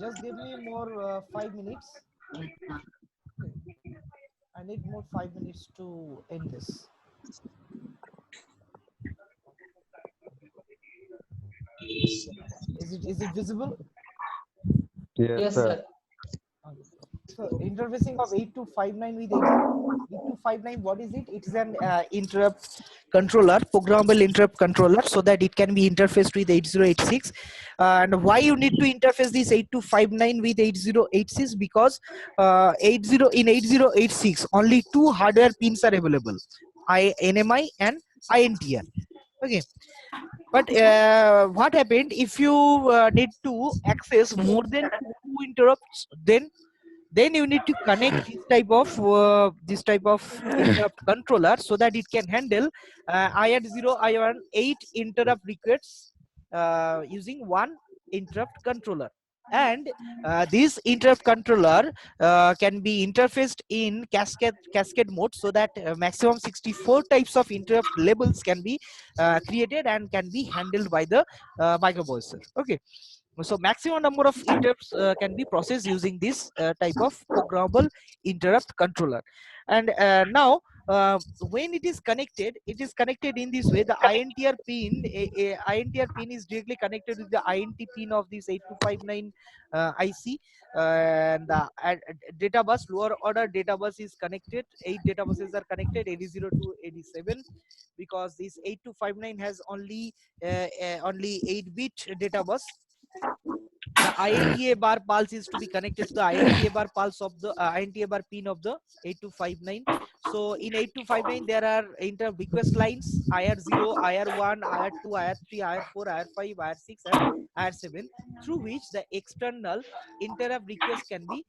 Just give me more 5 minutes. Okay. I need more 5 minutes to end this. Is it visible? Yes, Yes, sir. sir. Okay. So interfacing of 8259 with 8259, what is it? It is an interrupt controller, programmable interrupt controller, so that it can be interfaced with 8086. And why you need to interface this 8259 with 8086? Because 8086 only two hardware pins are available, NMI and INTR. Okay, but what happened if you need to access more than two interrupts? Then you need to connect this type of interrupt controller, so that it can handle IR0, IR1 8 interrupt requests using one interrupt controller. And this interrupt controller can be interfaced in cascade mode, so that maximum 64 types of interrupt labels can be created and can be handled by the microprocessor. Okay, so maximum number of interrupts can be processed using this type of programmable interrupt controller. And now when it is connected in this way. The INTR pin, INTR pin is directly connected with the INT pin of this 8259 IC. And the data bus, lower order data bus is connected. 8 data buses are connected, 80 to 87, because this 8259 has only 8-bit data bus. The INTA bar pulse is to be connected to the INTA bar pulse of the INTA bar pin of the 8259. So in 8259 there are interrupt request lines: IR0, IR1, IR2, IR3, IR4, IR5, IR6, and IR7, through which the external interrupt request can be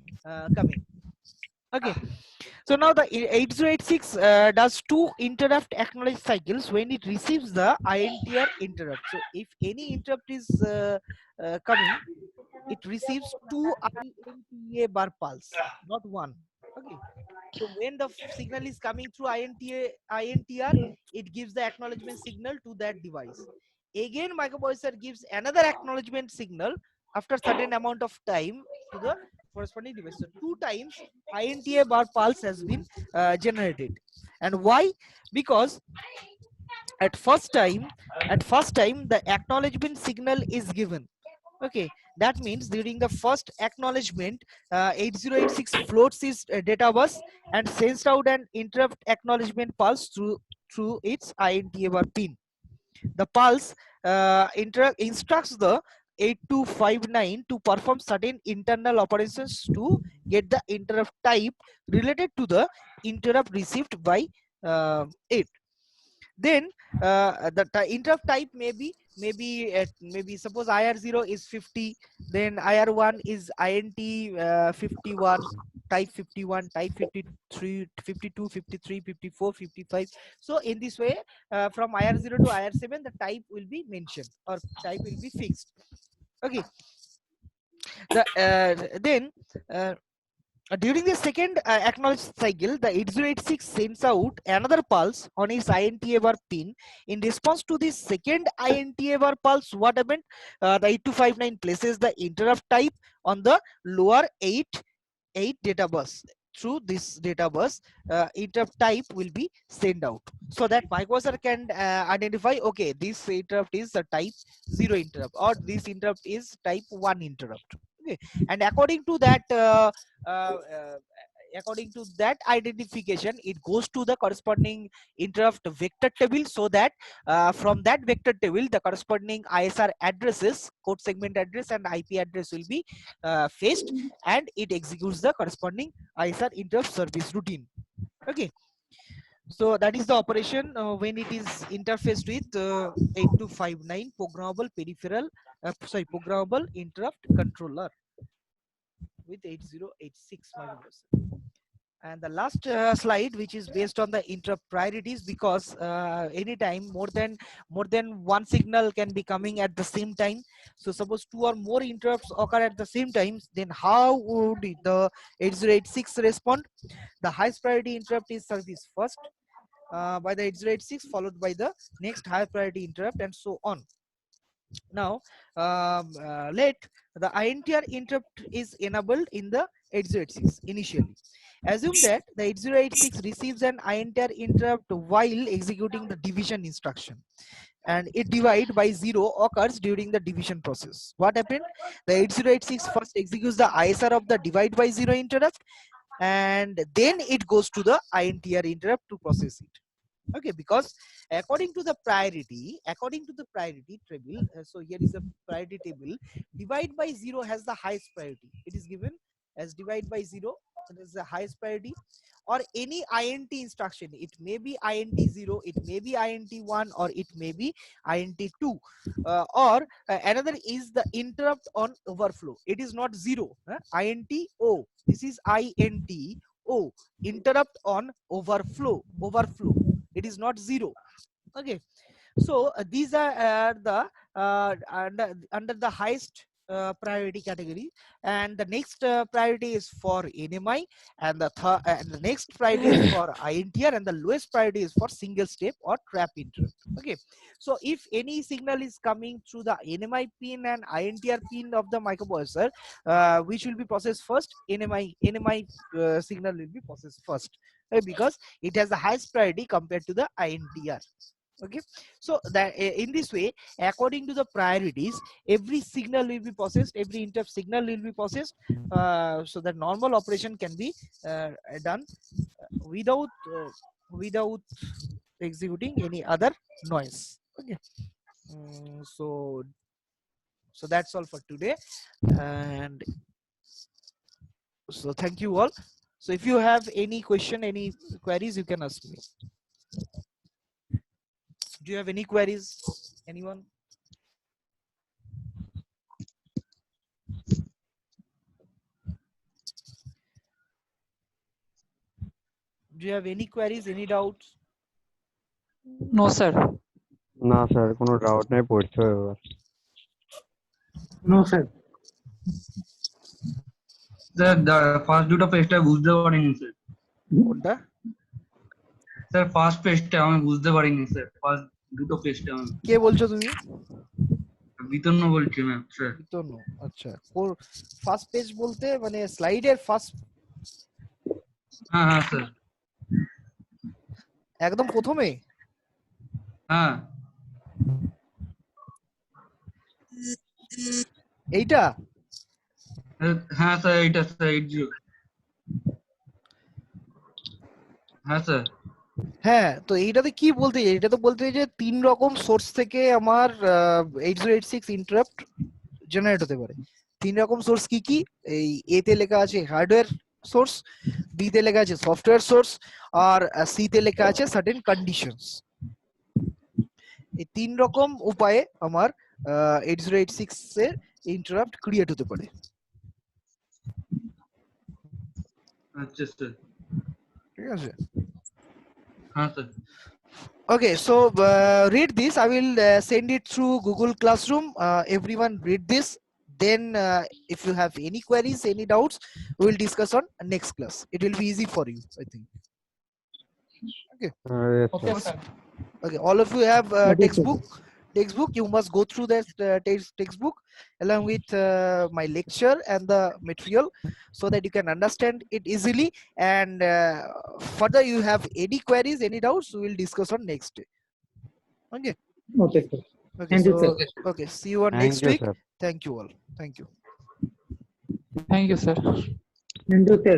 coming. Okay, so now the 8086 does two interrupt acknowledge cycles when it receives the INTR interrupt. So if any interrupt is coming, it receives two INTA bar pulse, not one. Okay, so when the signal is coming through INTR, it gives the acknowledgement signal to that device. Again, microprocessor gives another acknowledgement signal after certain amount of time to the corresponding device. So 2 times INTA bar pulse has been generated. And why? Because at first time the acknowledgement signal is given. Okay, that means during the first acknowledgement, 8086 floats its data bus and sends out an interrupt acknowledgement pulse through its INTA bar pin. The pulse instructs the 8259 to perform certain internal operations to get the interrupt type related to the interrupt received by it. Then the interrupt type maybe suppose IR0 is 50, then IR1 is INT 51, type 51, type 53, 52, 53, 54, 55. So in this way, from IR0 to IR7, the type will be mentioned, or type will be fixed. Okay, then during the second acknowledged cycle, the 8086 sends out another pulse on its INTA bar pin. In response to this second INTA bar pulse, what happened? The 8259 places the interrupt type on the lower 8 data bus. Through this data bus, interrupt type will be sent out, so that microprocessor can identify, okay, this interrupt is the type 0 interrupt, or this interrupt is type 1 interrupt. Okay, and uh, uh, according to that identification, it goes to the corresponding interrupt vector table, so that from that vector table the corresponding ISR addresses, code segment address and IP address will be fetched, and it executes the corresponding ISR interrupt service routine. Okay, so that is the operation when it is interfaced with 8259 programmable programmable interrupt controller with 8086 microprocessor. And the last slide, which is based on the interrupt priorities, because anytime more than one signal can be coming at the same time. So suppose two or more interrupts occur at the same time, then how would the 8086 respond? The highest priority interrupt is service first, by the 8086 followed by the next higher priority interrupt and so on. Now let the INTR interrupt is enabled in the 8086 initially. Assume that the 8086 receives an INTR interrupt while executing the division instruction, and it divide by 0 occurs during the division process. What happened? The 8086 first executes the ISR of the divide by 0 interrupt, and then it goes to the INTR interrupt to process it. Okay, because according to the priority table, so here is the priority table. Divide by 0 has the highest priority. It is given as divide by 0, it is the highest priority, or any INT instruction. It may be INT 0, it may be INT 1, or it may be INT 2, or another is the interrupt on overflow. It is not 0, INT O, this is INT O, interrupt on overflow. It is not 0. Okay, so these are the under the highest priority category, and the next priority is for NMI, and the next priority is for INTR, and the lowest priority is for single step or trap interrupt. Okay, so if any signal is coming through the NMI pin and INTR pin of the microprocessor, which will be processed first? NMI signal will be processed first, because it has the highest priority compared to the INTR. Okay, so that in this way, according to the priorities, every signal will be processed, every interrupt signal will be processed, so that normal operation can be done without executing any other noise. Okay, so that's all for today, and so thank you all. So if you have any question, any queries, you can ask me. Do you have any queries? Anyone? Do you have any queries, any doubts? No, sir. না sir কোনো doubt নাই পড়তে হবে এবার No, sir. Sir, the first দুটো পেজটা বুঝতে পারিনি স্যার। কোনটা? স্যার ফার্স্ট পেজটা আমি বুঝতে পারিনি স্যার। ফার্স্ট দুটো পেজটা আমি। কে বলছো তুমি? বিতর্ণ বলছি ম্যাম স্যার। বিতর্ণ, আচ্ছা। ফার্স্ট পেজ বলতে মানে স্লাইডের ফার্স্ট? হ্যাঁ হ্যাঁ স্যার। একদম প্রথমে? হ্যাঁ। এইটা? হ্যাঁ স্যার এইটা স্যার 80। হ্যাঁ স্যার। হ্যাঁ, তো এইটাতে কি বলতে চাই? এটা তো বলতে চাই যে 3 রকম সোর্স থেকে আমার 8086 ইন্টারাপ্ট জেনারেট হতে পারে। 3 রকম সোর্স কি কি? এই এ তে লেখা আছে হার্ডওয়্যার সোর্স, বি তে লেখা আছে সফটওয়্যার সোর্স, আর সি তে লেখা আছে সার্টেন কন্ডিশনস। এই 3 রকম উপায়ে আমার 8086 এর ইন্টারাপ্ট ক্রিয়েট হতে পারে। আচ্ছা স্যার। ঠিক আছে? হ্যাঁ sir. Okay, so read this. I will send it through Google Classroom. Everyone read this. Then if you have any queries, any doubts, we will discuss on next class. It will be easy for you, I think. Okay. Okay, sir. Okay, all of you have textbook. You must go through that textbook along with my lecture and the material, so that you can understand it easily, and further you have any queries, any doubts, we will discuss on next day. Okay. Okay, sir. Okay, Thank you, so sir. okay, see you on thank next you week. Sir Thank you all. Thank you. Thank you, sir. Thank you, sir.